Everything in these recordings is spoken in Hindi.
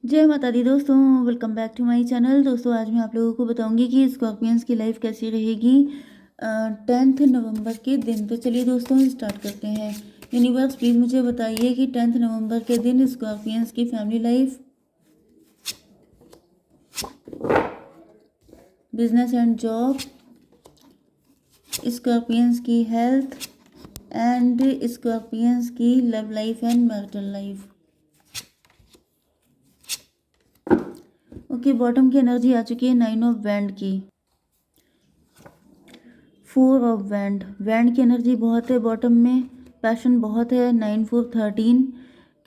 जय माता दी दोस्तों, welcome back to my channel. दोस्तों आज मैं आप लोगों को बताऊंगी कि स्कॉर्पियंस की लाइफ कैसी रहेगी 10 नवंबर के दिन। तो चलिए दोस्तों स्टार्ट करते हैं। यूनिवर्स प्लीज़ मुझे बताइए कि 10 नवंबर के दिन स्कॉर्पियंस की family life, business and job, scorpions की हेल्थ एंड स्कॉर्पियंस की love life and marital life. Okay, bottom की एनर्जी आ चुकी है 9 ऑफ वैंड की, 4 ऑफ वैंड। वैंड की एनर्जी बहुत है बॉटम में, पैशन बहुत है। 9 4 13,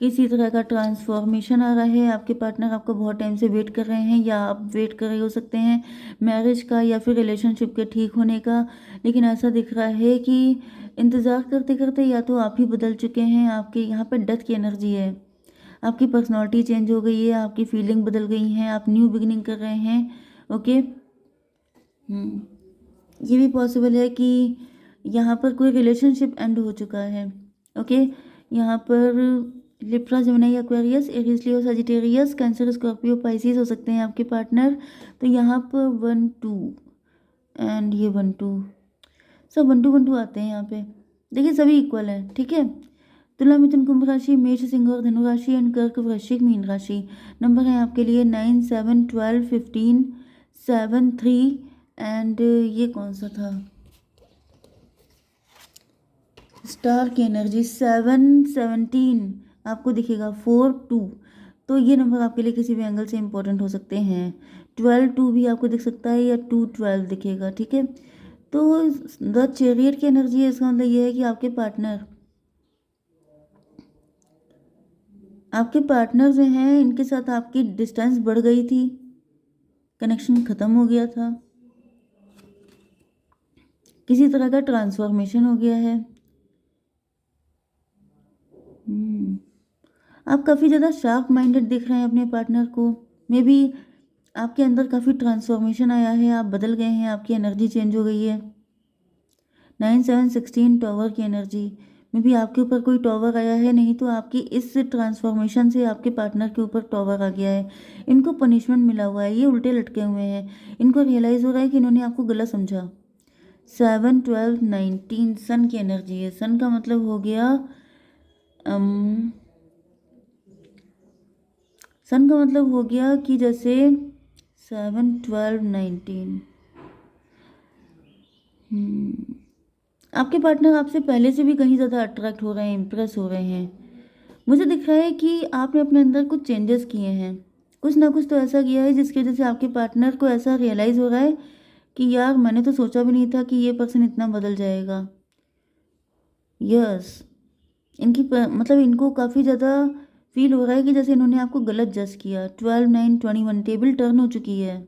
किसी तरह का ट्रांसफॉर्मेशन आ रहा है। आपके पार्टनर आपको बहुत टाइम से वेट कर रहे हैं या आप वेट कर रहे हो सकते हैं मैरिज का या फिर रिलेशनशिप के ठीक होने का। लेकिन ऐसा दिख रहा है कि इंतज़ार करते करते या तो आप ही बदल चुके हैं। आपके यहाँ पर डेथ की एनर्जी है, आपकी पर्सनालिटी चेंज हो गई है, आपकी फीलिंग बदल गई हैं, आप न्यू बिगिनिंग कर रहे हैं। ओके, ये भी पॉसिबल है कि यहाँ पर कोई रिलेशनशिप एंड हो चुका है। ओके, यहाँ पर लिब्रा, जेमिनी, एक्वेरियस, एरीज, लियो, सजिटेरियस, कैंसर, स्कॉर्पियो, पाइसिस हो सकते हैं आपके पार्टनर। तो यहाँ पर 1 2 एंड ये 1 2, सब 1 2 1 2 आते हैं यहाँ पे। देखिए सभी इक्वल है, ठीक है। तुला, मिथुन, कुंभ राशि, मेष, सिंह और धनु राशि एंड कर्क, वृश्चिक, मीन राशि। नंबर है आपके लिए 9 7 12 15 7 3 एंड ये कौन सा था, स्टार की एनर्जी 7 17 आपको दिखेगा, 4 2। तो ये नंबर आपके लिए किसी भी एंगल से इंपॉर्टेंट हो सकते हैं। 12 2 भी आपको दिख सकता है या 2 12 दिखेगा, ठीक है। तो द चैरियट की एनर्जी है, इसका मतलब ये है कि आपके पार्टनर जो हैं इनके साथ आपकी डिस्टेंस बढ़ गई थी, कनेक्शन ख़त्म हो गया था, किसी तरह का ट्रांसफॉर्मेशन हो गया है। आप काफ़ी ज़्यादा शार्प माइंडेड दिख रहे हैं अपने पार्टनर को। मे बी आपके अंदर काफ़ी ट्रांसफॉर्मेशन आया है, आप बदल गए हैं, आपकी एनर्जी चेंज हो गई है। 9 7 16 टॉवर की एनर्जी, मे बी आपके ऊपर कोई टॉवर आया है, नहीं तो आपकी इस ट्रांसफॉर्मेशन से आपके पार्टनर के ऊपर टॉवर आ गया है। इनको पनिशमेंट मिला हुआ है, ये उल्टे लटके हुए हैं। इनको रियलाइज़ हो रहा है कि इन्होंने आपको गलत समझा। 7 12 19 सन की एनर्जी है। सन का मतलब हो गया सन का मतलब हो गया कि जैसे 7 12 19, आपके पार्टनर आपसे पहले से भी कहीं ज़्यादा अट्रैक्ट हो रहे हैं, इम्प्रेस हो रहे हैं। मुझे दिख रहा है कि आपने अपने अंदर कुछ चेंजेस किए हैं, कुछ ना कुछ तो ऐसा किया है जिसकी वजह से आपके पार्टनर को ऐसा रियलाइज़ हो रहा है कि यार मैंने तो सोचा भी नहीं था कि ये पर्सन इतना बदल जाएगा। यस, मतलब इनको काफ़ी ज़्यादा फील हो रहा है कि जैसे इन्होंने आपको गलत जज किया। 12 9 21 टेबल टर्न हो चुकी है।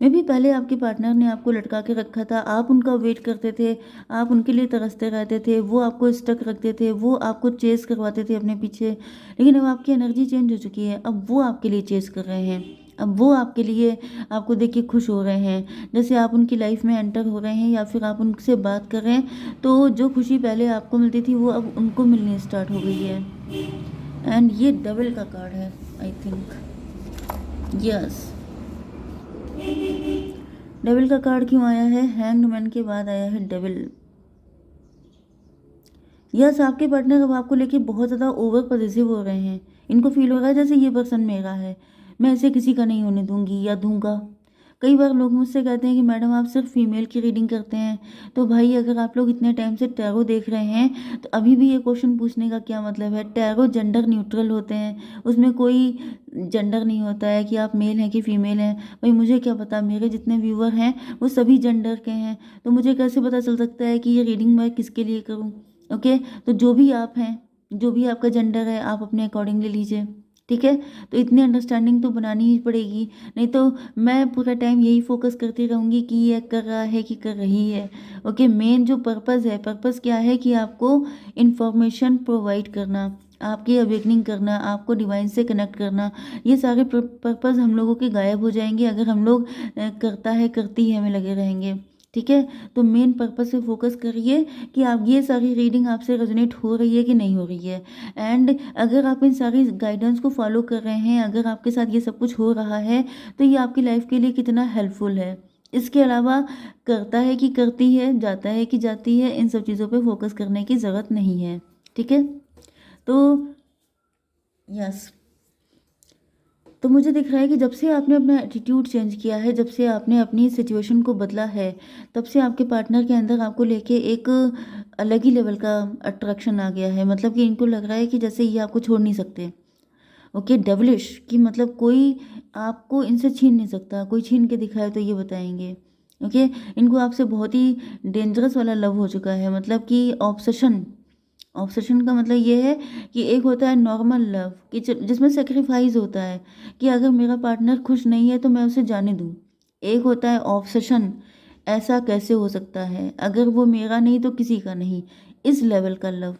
मे भी पहले आपके पार्टनर ने आपको लटका के रखा था, आप उनका वेट करते थे, आप उनके लिए तरसते रहते थे, वो आपको स्टक रखते थे, वो आपको चेस करवाते थे अपने पीछे। लेकिन अब आपकी एनर्जी चेंज हो चुकी है, अब वो आपके लिए चेस कर रहे हैं, अब वो आपके लिए आपको देख के खुश हो रहे हैं। जैसे आप उनकी लाइफ में एंटर हो रहे हैं या फिर आप उनसे बात कर रहे हैं, तो जो खुशी पहले आपको मिलती थी वो अब उनको मिलनी स्टार्ट हो गई है। एंड ये डबल का कार्ड है, आई थिंक। यस, डेविल का कार्ड क्यों आया है? हैंग्ड मैन के बाद आया है डेविल। यस, आपके पार्टनर अब आपको लेके बहुत ज़्यादा ओवर पॉजिटिव हो रहे हैं। इनको फील हो रहा है जैसे ये पर्सन मेरा है, मैं इसे किसी का नहीं होने दूंगी या दूंगा। कई बार लोग मुझसे कहते हैं कि मैडम आप सिर्फ फीमेल की रीडिंग करते हैं। तो भाई अगर आप लोग इतने टाइम से टैरो देख रहे हैं तो अभी भी ये क्वेश्चन पूछने का क्या मतलब है? टैरो जेंडर न्यूट्रल होते हैं, उसमें कोई जेंडर नहीं होता है कि आप मेल हैं कि फीमेल हैं। भाई मुझे क्या पता, मेरे जितने व्यूअर हैं वो सभी जेंडर के हैं, तो मुझे कैसे पता चल सकता है कि ये रीडिंग मैं किसके लिए करूँ? ओके, तो जो भी आप हैं, जो भी आपका जेंडर है, आप अपने अकॉर्डिंग ले लीजिए, ठीक है। तो इतनी अंडरस्टैंडिंग तो बनानी ही पड़ेगी, नहीं तो मैं पूरा टाइम यही फोकस करती रहूँगी कि ये कर रहा है कि कर रही है। ओके, मेन जो पर्पस है, पर्पस क्या है कि आपको इंफॉर्मेशन प्रोवाइड करना, आपकी अवेकनिंग करना, आपको डिवाइन से कनेक्ट करना। ये सारे पर्पस हम लोगों के गायब हो जाएंगे अगर हम लोग करता है करती है में लगे रहेंगे। ठीक है? तो मेन पर्पस पे फोकस करिए कि आप ये सारी रीडिंग आपसे रेजोनेट हो रही है कि नहीं हो रही है। एंड अगर आप इन सारी गाइडेंस को फॉलो कर रहे हैं, अगर आपके साथ ये सब कुछ हो रहा है, तो ये आपकी लाइफ के लिए कितना हेल्पफुल है। इसके अलावा करता है कि करती है, जाता है कि जाती है, इन सब चीज़ों पे फोकस करने की ज़रूरत नहीं है। ठीक है? तो यस, तो मुझे दिख रहा है कि जब से आपने अपना एटीट्यूड चेंज किया है, जब से आपने अपनी सिचुएशन को बदला है, तब से आपके पार्टनर के अंदर आपको लेके एक अलग ही लेवल का अट्रैक्शन आ गया है। मतलब कि इनको लग रहा है कि जैसे ये आपको छोड़ नहीं सकते। ओके, डेविलिश कि मतलब कोई आपको इनसे छीन नहीं सकता, कोई छीन के दिखाए तो ये बताएंगे। ओके, इनको आपसे बहुत ही डेंजरस वाला लव हो चुका है, मतलब कि ऑब्सेशन। ऑब्सेशन का मतलब ये है कि एक होता है नॉर्मल लव कि जिसमें सेक्रीफाइस होता है कि अगर मेरा पार्टनर खुश नहीं है तो मैं उसे जाने दूँ। एक होता है ऑब्सेशन, ऐसा कैसे हो सकता है, अगर वो मेरा नहीं तो किसी का नहीं, इस लेवल का लव।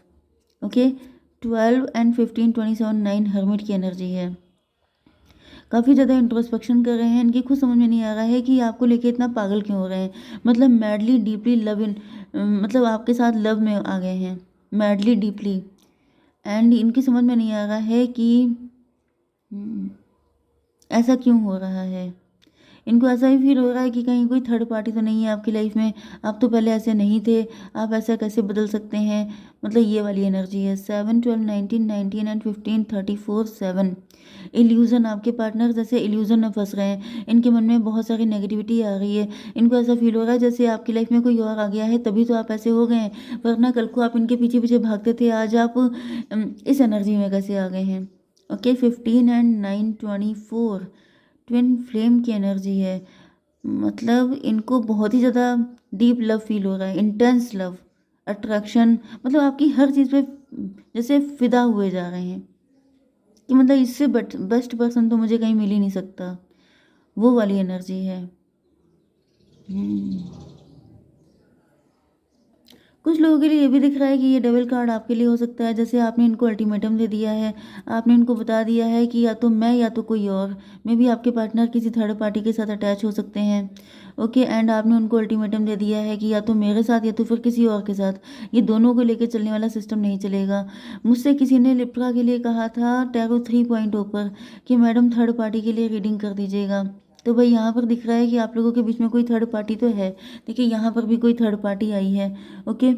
ओके, 12 एंड 15 27 9 हर्मिट की एनर्जी है। काफ़ी ज़्यादा इंट्रोस्पेक्शन कर रहे हैं, इनकी खुद समझ में नहीं आ रहा है कि आपको लेके इतना पागल क्यों हो रहे हैं। मतलब मैडली डीपली लव इन, मतलब आपके साथ लव में आ गए हैं, मैडली डीपली। एंड इनकी समझ में नहीं आ रहा है कि हम्म, ऐसा क्यों हो रहा है। इनको ऐसा ही फील हो रहा है कि कहीं कोई थर्ड पार्टी तो नहीं है आपकी लाइफ में। आप तो पहले ऐसे नहीं थे, आप ऐसा कैसे बदल सकते हैं। मतलब ये वाली एनर्जी है। 7 12 19 19 एंड 15 34 7। इल्यूज़न, आपके पार्टनर जैसे इल्यूज़न में फंस रहे हैं, इनके मन में बहुत सारी नेगेटिविटी आ रही है। इनको ऐसा फील हो रहा है जैसे आपकी लाइफ में कोई और आ गया है, तभी तो आप ऐसे हो गए हैं, वरना कल को आप इनके पीछे पीछे भागते थे, आज आप इस एनर्जी में कैसे आ गए हैं। ओके, 15 एंड 9 24 ट्विन फ्लेम की एनर्जी है। मतलब इनको बहुत ही ज़्यादा डीप लव फील हो रहा है, इंटेंस लव, अट्रैक्शन, मतलब आपकी हर चीज़ पे जैसे फिदा हुए जा रहे हैं कि मतलब इससे बेस्ट पर्सन तो मुझे कहीं मिल ही नहीं सकता, वो वाली एनर्जी है। हम्म। कुछ लोगों के लिए ये भी दिख रहा है कि ये डबल कार्ड आपके लिए हो सकता है। जैसे आपने इनको अल्टीमेटम दे दिया है, आपने इनको बता दिया है कि या तो मैं या तो कोई और, मे भी आपके पार्टनर किसी थर्ड पार्टी के साथ अटैच हो सकते हैं। ओके, एंड आपने उनको अल्टीमेटम दे दिया है कि या तो मेरे साथ या तो फिर किसी और के साथ, ये दोनों को लेकर चलने वाला सिस्टम नहीं चलेगा। मुझसे किसी ने लिप्रा के लिए कहा था टैरो 3.0 पर कि मैडम थर्ड पार्टी के लिए रीडिंग कर दीजिएगा। तो भाई यहाँ पर दिख रहा है कि आप लोगों के बीच में कोई थर्ड पार्टी तो है। देखिए यहाँ पर भी कोई थर्ड पार्टी आई है। ओके,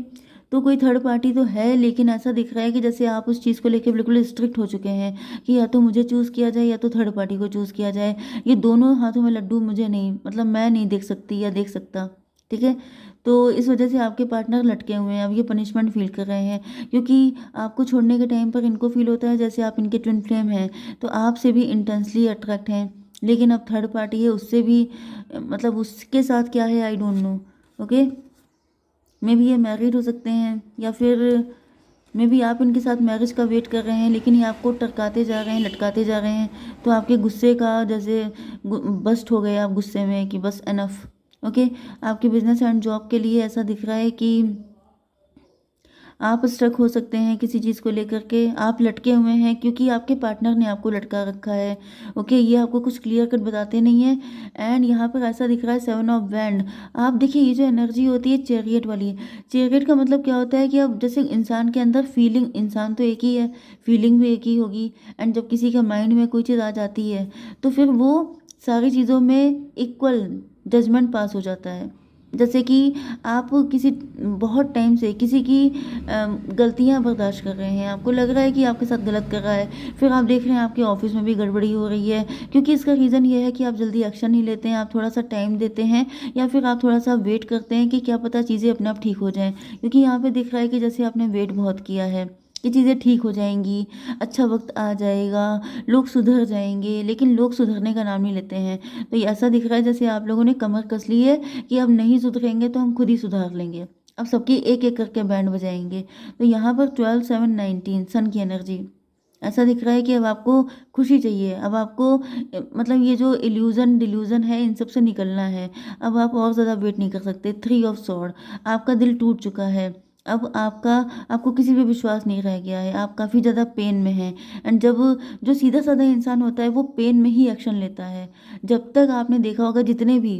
तो कोई थर्ड पार्टी तो है, लेकिन ऐसा दिख रहा है कि जैसे आप उस चीज़ को लेकर बिल्कुल स्ट्रिक्ट हो चुके हैं कि या तो मुझे चूज़ किया जाए या तो थर्ड पार्टी को चूज़ किया जाए। ये दोनों हाथों में लड्डू मुझे नहीं, मतलब मैं नहीं देख सकती या देख सकता। ठीक है, तो इस वजह से आपके पार्टनर लटके हुए हैं, अब ये पनिशमेंट फील कर रहे हैं, क्योंकि आपको छोड़ने के टाइम पर इनको फील होता है जैसे आप इनके ट्विन फ्लेम हैं, तो आपसे भी इंटेंसली अट्रैक्ट हैं। लेकिन अब थर्ड पार्टी है, उससे भी मतलब उसके साथ क्या है I don't know. Okay, may be ये मैरिड हो सकते हैं, या फिर मे बी आप इनके साथ मैरिज का वेट कर रहे हैं, लेकिन ये आपको टरकाते जा रहे हैं, लटकाते जा रहे हैं, तो आपके गुस्से का जैसे बस्ट हो गए आप गुस्से में कि बस एनफ। ओके, आपके बिजनेस एंड जॉब के लिए ऐसा दिख रहा है कि आप स्ट्रक हो सकते हैं किसी चीज़ को लेकर के, आप लटके हुए हैं क्योंकि आपके पार्टनर ने आपको लटका रखा है। ओके, ये आपको कुछ क्लियर कट बताते नहीं है। एंड यहाँ पर ऐसा दिख रहा है 7 ऑफ वैंड। आप देखिए ये जो एनर्जी होती है चैरियट वाली, चैरियट का मतलब क्या होता है कि अब जैसे इंसान के अंदर फीलिंग, इंसान तो एक ही है, फीलिंग भी एक ही होगी। एंड जब किसी का माइंड में कोई चीज़ आ जाती है तो फिर वो सारी चीज़ों में इक्वल जजमेंट पास हो जाता है। जैसे कि आप किसी बहुत टाइम से किसी की गलतियां बर्दाश्त कर रहे हैं, आपको लग रहा है कि आपके साथ गलत कर रहा है, फिर आप देख रहे हैं आपके ऑफिस में भी गड़बड़ी हो रही है, क्योंकि इसका रीज़न ये है कि आप जल्दी एक्शन नहीं लेते हैं, आप थोड़ा सा टाइम देते हैं, या फिर आप थोड़ा सा वेट करते हैं कि क्या पता चीज़ें अपने आप ठीक हो जाएं। क्योंकि यहाँ पे दिख रहा है कि जैसे आपने वेट बहुत किया है कि चीज़ें ठीक हो जाएंगी, अच्छा वक्त आ जाएगा, लोग सुधर जाएंगे, लेकिन लोग सुधरने का नाम नहीं लेते हैं। तो ये ऐसा दिख रहा है जैसे आप लोगों ने कमर कस ली है कि अब नहीं सुधरेंगे तो हम खुद ही सुधार लेंगे, अब सबकी एक एक करके बैंड बजाएंगे। तो यहाँ पर 12 7 19 सन की एनर्जी, ऐसा दिख रहा है कि अब आपको खुशी चाहिए, अब आपको मतलब ये जो इल्यूज़न डिल्यूज़न है इन सब से निकलना है। अब आप और ज़्यादा वेट नहीं कर सकते। 3 ऑफ सॉर्ड, आपका दिल टूट चुका है, अब आपको किसी पे विश्वास नहीं रह गया है, आप काफ़ी ज़्यादा पेन में हैं। एंड जब जो सीधा साधा इंसान होता है वो पेन में ही एक्शन लेता है। जब तक आपने देखा होगा जितने भी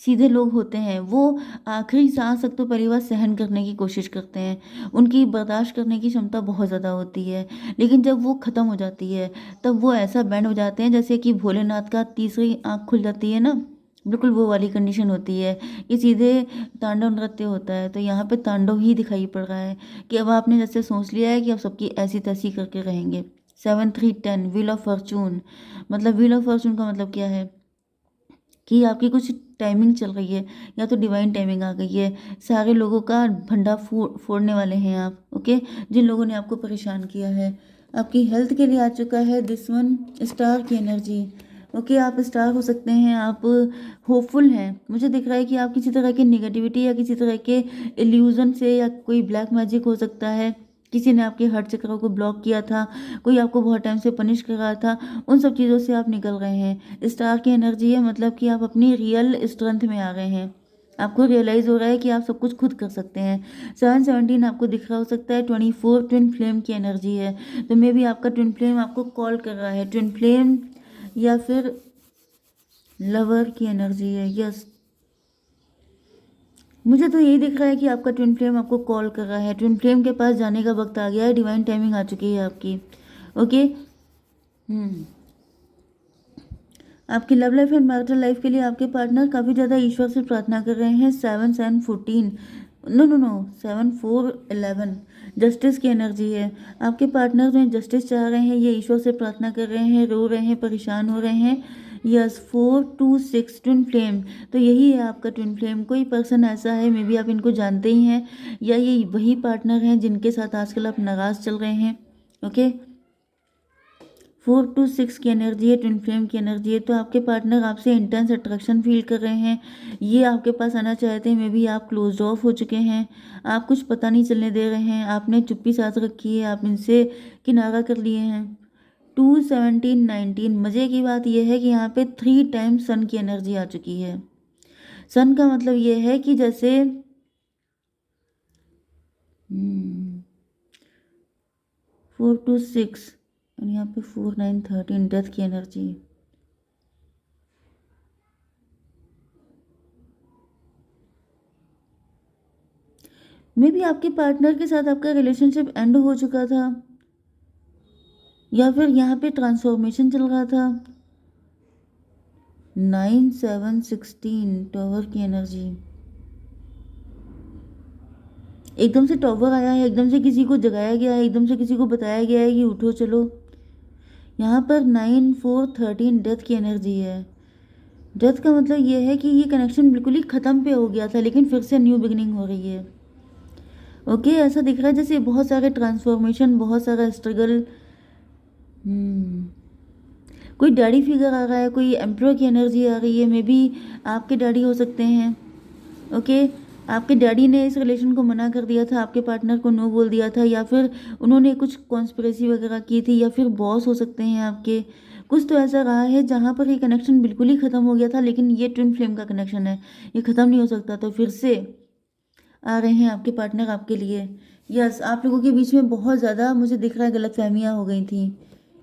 सीधे लोग होते हैं, वो आखिरी सांस तक तो पहली बार सहन करने की कोशिश करते हैं, उनकी बर्दाश्त करने की क्षमता बहुत ज़्यादा होती है, लेकिन जब वो ख़त्म हो जाती है तब वो ऐसा बैंड हो जाते हैं जैसे कि भोलेनाथ का तीसरी आँख खुल जाती है ना, बिल्कुल वो वाली कंडीशन होती है। ये सीधे तांडव नृत्य होता है, तो यहाँ पे तांडव ही दिखाई पड़ रहा है कि अब आपने जैसे सोच लिया है कि अब सबकी ऐसी तैसी करके रहेंगे। 7 3 10 व्हील ऑफ फॉर्चून, मतलब व्हील ऑफ फॉर्चून का मतलब क्या है कि आपकी कुछ टाइमिंग चल रही है, या तो डिवाइन टाइमिंग आ गई है, सारे लोगों का भंडा फोड़ने वाले हैं आप। ओके, जिन लोगों ने आपको परेशान किया है, आपकी हेल्थ के लिए आ चुका है दिस वन, स्टार की एनर्जी। ओके, आप स्टार हो सकते हैं, आप होपफुल हैं। मुझे दिख रहा है कि आप किसी तरह की निगेटिविटी या किसी तरह के इल्यूजन से, या कोई ब्लैक मैजिक हो सकता है, किसी ने आपके हार्ट चक्र को ब्लॉक किया था, कोई आपको बहुत टाइम से पनिश कर रहा था, उन सब चीज़ों से आप निकल रहे हैं। स्टार की एनर्जी है, मतलब कि आप अपनी रियल स्ट्रेंथ में आ गए हैं, आपको रियलाइज हो रहा है कि आप सब कुछ खुद कर सकते हैं। 7 17 आपको दिख रहा हो सकता है। 24 ट्विन फ्लेम की एनर्जी है, तो मे भी आपका ट्विन फ्लेम आपको कॉल कर रहा है। ट्विन फ्लेम या फिर लवर की एनर्जी है। यस, मुझे तो यही दिख रहा है कि आपका ट्विन फ्लेम आपको कॉल कर रहा है, ट्विन फ्लेम के पास जाने का वक्त आ गया है, डिवाइन टाइमिंग आ चुकी है आपकी। ओके। हम्म आपकी love life and marital life के लिए आपके पार्टनर काफ़ी ज़्यादा ईश्वर से प्रार्थना कर रहे हैं। 7 7 14, नो नो नो, 7 4 11 जस्टिस की एनर्जी है। आपके पार्टनर में जस्टिस चाह रहे हैं, ये ईश्वर से प्रार्थना कर रहे हैं, रो रहे हैं, परेशान हो रहे हैं। यस, 4 2 6 ट्विन फ्लेम, तो यही है आपका ट्विन फ्लेम। कोई पर्सन ऐसा है, मे बी आप इनको जानते ही हैं, या ये वही पार्टनर हैं जिनके साथ आजकल आप नाराज़ चल रहे हैं। ओके, 4 2 6 की एनर्जी है, ट्विन फ्लेम की एनर्जी है। तो आपके पार्टनर आपसे इंटेंस अट्रैक्शन फील कर रहे हैं, ये आपके पास आना चाहते हैं, मे बी आप क्लोज ऑफ हो चुके हैं, आप कुछ पता नहीं चलने दे रहे हैं, आपने चुप्पी साध रखी है, आप इनसे किनारा कर लिए हैं। 2 17 19, मज़े की बात यह है कि यहाँ पे 3 टाइम सन की एनर्जी आ चुकी है। सन का मतलब ये है कि जैसे 4 2 6, और यहाँ पे 4 9 13 डेथ की एनर्जी। मे बी आपके पार्टनर के साथ आपका रिलेशनशिप एंड हो चुका था, या फिर यहाँ पे ट्रांसफॉर्मेशन चल रहा था। 9 7 16 टॉवर की एनर्जी, एकदम से टॉवर आया है, एकदम से किसी को जगाया गया है, एकदम से किसी को बताया गया है कि उठो चलो। यहाँ पर 9 4 13 डेथ की एनर्जी है। डेथ का मतलब ये है कि ये कनेक्शन बिल्कुल ही ख़त्म पे हो गया था, लेकिन फिर से न्यू बिगनिंग हो रही है। ओके, ऐसा दिख रहा है जैसे बहुत सारे ट्रांसफॉर्मेशन, बहुत सारा स्ट्रगल। कोई डैडी फिगर आ रहा है, कोई एम्प्रोर की एनर्जी आ रही है, मे बी आपके डैडी हो सकते हैं। ओके, आपके डैडी ने इस रिलेशन को मना कर दिया था, आपके पार्टनर को नो बोल दिया था, या फिर उन्होंने कुछ कॉन्स्पिरेसी वगैरह की थी, या फिर बॉस हो सकते हैं आपके। कुछ तो ऐसा रहा है जहाँ पर ये कनेक्शन बिल्कुल ही ख़त्म हो गया था, लेकिन ये ट्विन फ्लेम का कनेक्शन है, ये ख़त्म नहीं हो सकता, तो फिर से आ रहे हैं आपके पार्टनर आपके लिए। यस, आप लोगों के बीच में बहुत ज़्यादा मुझे दिख रहा है गलतफहमियां हो गई थी।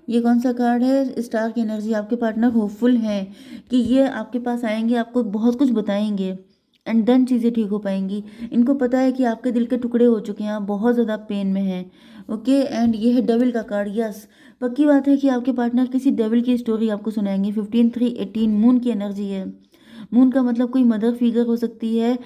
ये कौन सा कार्ड है? स्टार की एनर्जी। आपके पार्टनर होपफुल हैं कि ये आपके पास आएंगे, आपको बहुत कुछ बताएंगे, एंड देन चीज़ें ठीक हो पाएंगी। इनको पता है कि आपके दिल के टुकड़े हो चुके हैं, आप बहुत ज़्यादा पेन में हैं। ओके, एंड ये है डेविल का कार्ड। यस, पक्की बात है कि आपके पार्टनर किसी डेविल की स्टोरी आपको सुनाएंगे। 15 3 18 मून की एनर्जी है। मून का मतलब कोई मदर फिगर हो सकती है,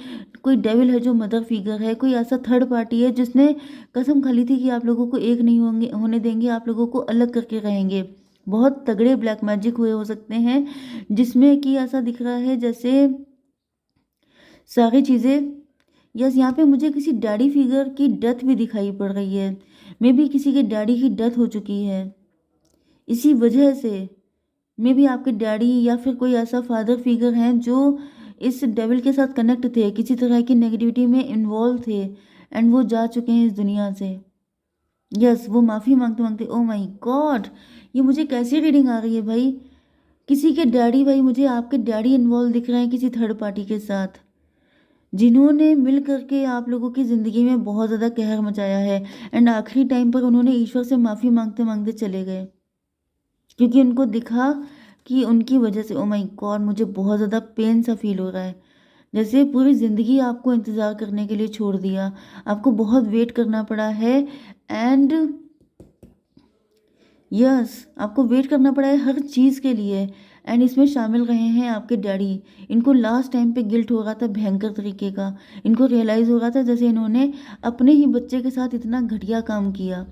कोई डेविल है जो मदर फिगर है, कोई ऐसा थर्ड पार्टी है जिसने कसम खा ली थी कि आप लोगों को एक नहीं होने देंगे, आप लोगों को अलग करके रहेंगे। बहुत तगड़े ब्लैक मैजिक हुए हो सकते हैं, जिसमें कि ऐसा दिख रहा है जैसे सारी चीज़ें। यस, यहाँ पे मुझे किसी डैडी फिगर की डेथ भी दिखाई पड़ रही है, मे बी किसी के डैडी की डेथ हो चुकी है। इसी वजह से मे बी आपके डैडी या फिर कोई ऐसा फादर फिगर हैं जो इस डेविल के साथ कनेक्ट थे, किसी तरह की नेगेटिविटी में इन्वॉल्व थे, एंड वो जा चुके हैं इस दुनिया से। यस, वो माफ़ी मांगते मांगते, ओ माय गॉड, ये मुझे कैसी रीडिंग आ रही है भाई। किसी के डैडी, भाई मुझे आपके डैडी इन्वॉल्व दिख रहे हैं किसी थर्ड पार्टी के साथ, जिन्होंने मिल करके आप लोगों की ज़िंदगी में बहुत ज़्यादा कहर मचाया है, एंड आखिरी टाइम पर उन्होंने ईश्वर से माफ़ी मांगते मांगते चले गए, क्योंकि उनको दिखा कि उनकी वजह से, ओ माय गॉड, मुझे बहुत ज़्यादा पेन सा फील हो रहा है। जैसे पूरी ज़िंदगी आपको इंतज़ार करने के लिए छोड़ दिया, आपको बहुत वेट करना पड़ा है एंड यस आपको वेट करना पड़ा है हर चीज़ के लिए एंड इसमें शामिल रहे हैं आपके डैडी। इनको लास्ट टाइम पे गिल्ट हो रहा था भयंकर तरीके का। इनको रियलाइज़ हो रहा था जैसे इन्होंने अपने ही बच्चे के साथ इतना घटिया काम किया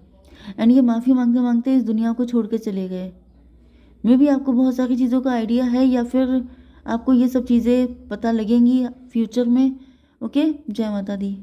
एंड ये माफ़ी माँगते-माँगते इस दुनिया को छोड़ के चले गए। मे बी आपको बहुत सारी चीज़ों का आइडिया है या फिर आपको ये सब चीज़ें पता लगेंगी फ्यूचर में। ओके, जय माता दी।